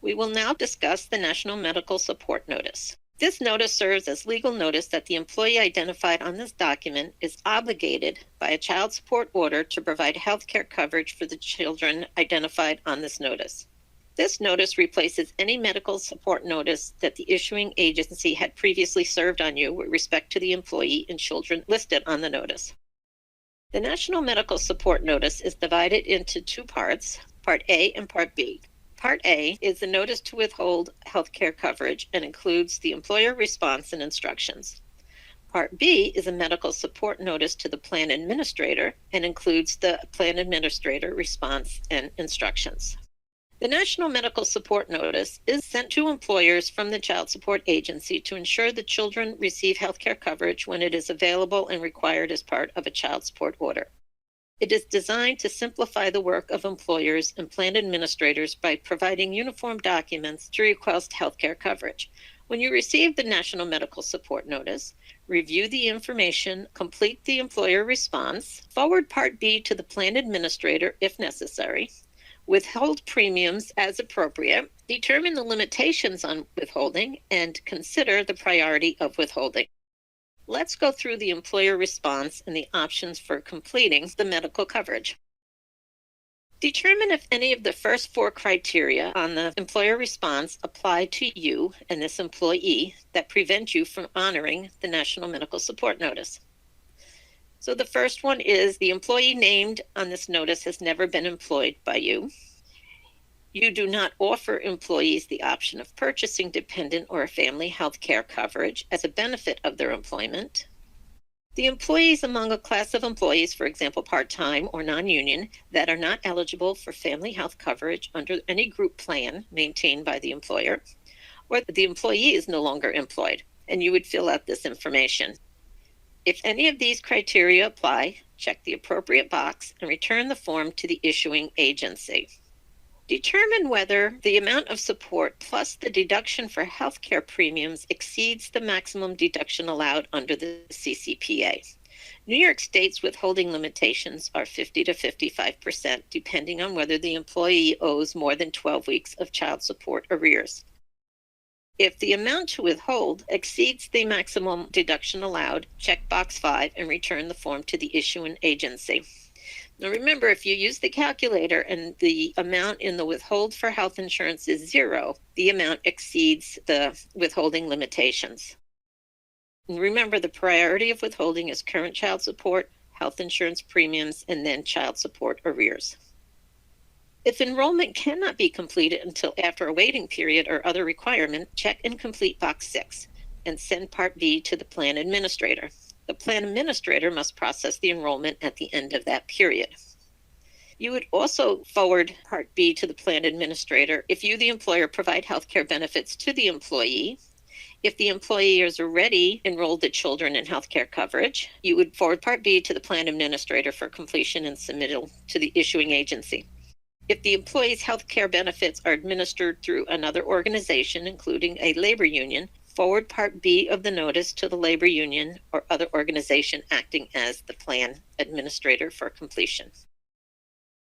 We will now discuss the National Medical Support Notice. This notice serves as legal notice that the employee identified on this document is obligated by a child support order to provide health care coverage for the children identified on this notice. This notice replaces any medical support notice that the issuing agency had previously served on you with respect to the employee and children listed on the notice. The National Medical Support Notice is divided into two parts, Part A and Part B. Part A is the notice to withhold health care coverage and includes the employer response and instructions. Part B is a medical support notice to the plan administrator and includes the plan administrator response and instructions. The National Medical Support Notice is sent to employers from the Child Support Agency to ensure the children receive health care coverage when it is available and required as part of a child support order. It is designed to simplify the work of employers and plan administrators by providing uniform documents to request health care coverage. When you receive the National Medical Support Notice, review the information, complete the employer response, forward Part B to the plan administrator if necessary, withhold premiums as appropriate, determine the limitations on withholding, and consider the priority of withholding. Let's go through the employer response and the options for completing the medical coverage. Determine if any of the first four criteria on the employer response apply to you and this employee that prevent you from honoring the National Medical Support Notice. So the first one is the employee named on this notice has never been employed by you. You do not offer employees the option of purchasing dependent or family health care coverage as a benefit of their employment. The employees among a class of employees, for example, part-time or non-union, that are not eligible for family health coverage under any group plan maintained by the employer, or the employee is no longer employed, and you would fill out this information. If any of these criteria apply, check the appropriate box and return the form to the issuing agency. Determine whether the amount of support plus the deduction for healthcare premiums exceeds the maximum deduction allowed under the CCPA. New York State's withholding limitations are 50 to 55%, depending on whether the employee owes more than 12 weeks of child support arrears. If the amount to withhold exceeds the maximum deduction allowed, check box 5 and return the form to the issuing agency. Now remember, if you use the calculator and the amount in the withhold for health insurance is 0, the amount exceeds the withholding limitations. And remember, the priority of withholding is current child support, health insurance premiums, and then child support arrears. If enrollment cannot be completed until after a waiting period or other requirement, check and complete box 6 and send Part B to the plan administrator. The plan administrator must process the enrollment at the end of that period. You would also forward Part B to the plan administrator if you, the employer, provide health care benefits to the employee. If the employee has already enrolled the children in health care coverage, you would forward Part B to the plan administrator for completion and submittal to the issuing agency. If the employee's health care benefits are administered through another organization, including a labor union, forward Part B of the notice to the labor union or other organization acting as the plan administrator for completion.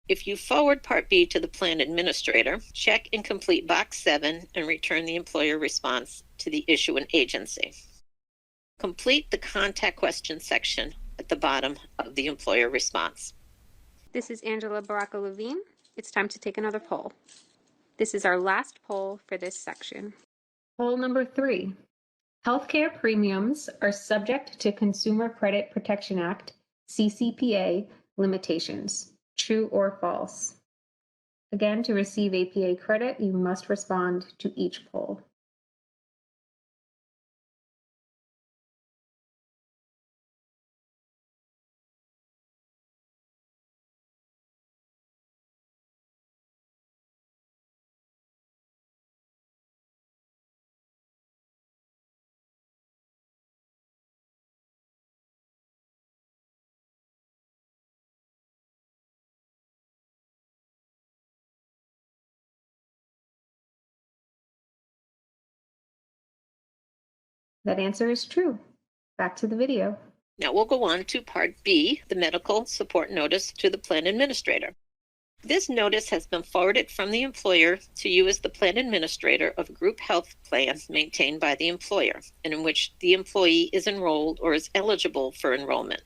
If you forward Part B to the plan administrator, check and complete box 7 and return the employer response to the issuing agency. Complete the contact question section at the bottom of the employer response. This is Angela Baraka Levine. It's time to take another poll. This is our last poll for this section. Poll number 3. Healthcare premiums are subject to Consumer Credit Protection Act, CCPA, limitations. True or false? Again, to receive APA credit, you must respond to each poll. That answer is true. Back to the video. Now we'll go on to Part B, the medical support notice to the plan administrator. This notice has been forwarded from the employer to you as the plan administrator of a group health plan maintained by the employer, and in which the employee is enrolled or is eligible for enrollment.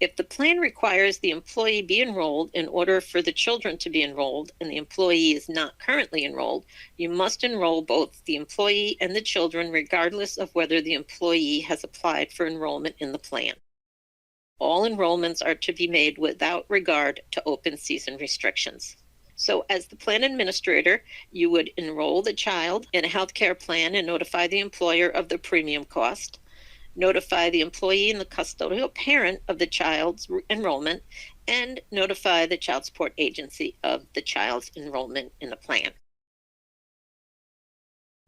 If the plan requires the employee be enrolled in order for the children to be enrolled and the employee is not currently enrolled, you must enroll both the employee and the children regardless of whether the employee has applied for enrollment in the plan. All enrollments are to be made without regard to open season restrictions. So as the plan administrator, you would enroll the child in a healthcare plan and notify the employer of the premium cost, notify the employee and the custodial parent of the child's enrollment, and notify the child support agency of the child's enrollment in the plan.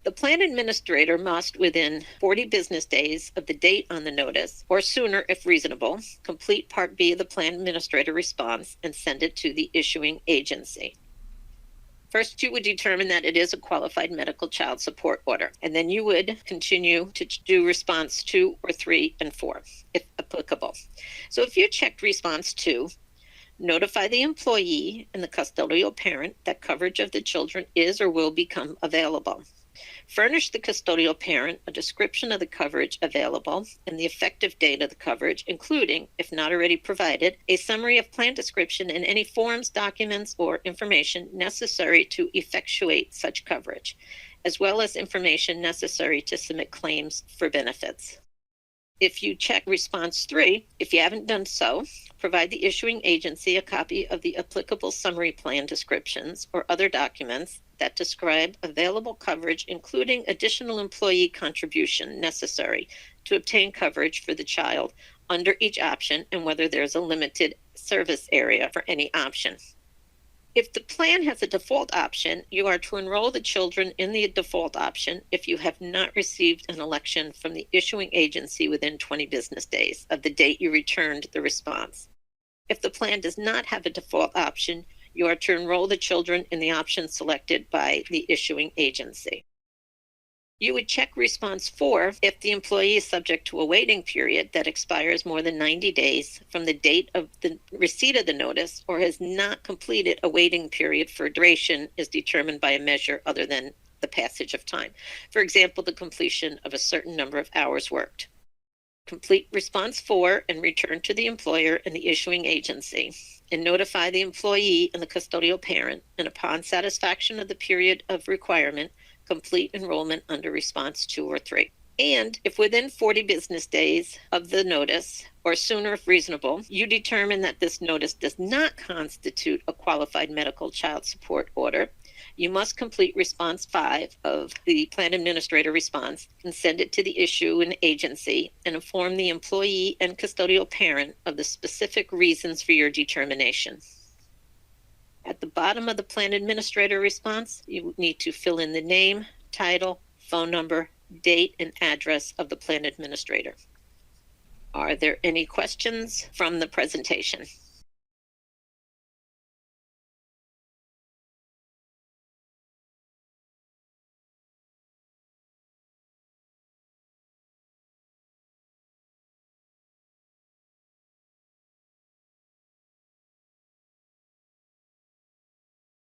The plan administrator must, within 40 business days of the date on the notice, or sooner if reasonable, complete Part B of the plan administrator response and send it to the issuing agency. First, you would determine that it is a qualified medical child support order, and then you would continue to do response 2 or 3 and 4, if applicable. So if you checked response 2, notify the employee and the custodial parent that coverage of the children is or will become available. Furnish the custodial parent a description of the coverage available and the effective date of the coverage, including, if not already provided, a summary of plan description and any forms, documents, or information necessary to effectuate such coverage, as well as information necessary to submit claims for benefits. If you check response 3, if you haven't done so, provide the issuing agency a copy of the applicable summary plan descriptions or other documents that describe available coverage, including additional employee contribution necessary to obtain coverage for the child under each option and whether there's a limited service area for any option. If the plan has a default option, you are to enroll the children in the default option if you have not received an election from the issuing agency within 20 business days of the date you returned the response. If the plan does not have a default option, you are to enroll the children in the option selected by the issuing agency. You would check response 4 if the employee is subject to a waiting period that expires more than 90 days from the date of the receipt of the notice or has not completed a waiting period for duration is determined by a measure other than the passage of time. For example, the completion of a certain number of hours worked. Complete response 4 and return to the employer and the issuing agency and notify the employee and the custodial parent, and upon satisfaction of the period of requirement, complete enrollment under response 2 or 3. And if within 40 business days of the notice, or sooner if reasonable, you determine that this notice does not constitute a qualified medical child support order, you must complete response 5 of the plan administrator response and send it to the issuing agency and inform the employee and custodial parent of the specific reasons for your determination. At the bottom of the plan administrator response, you need to fill in the name, title, phone number, date, and address of the plan administrator. Are there any questions from the presentation?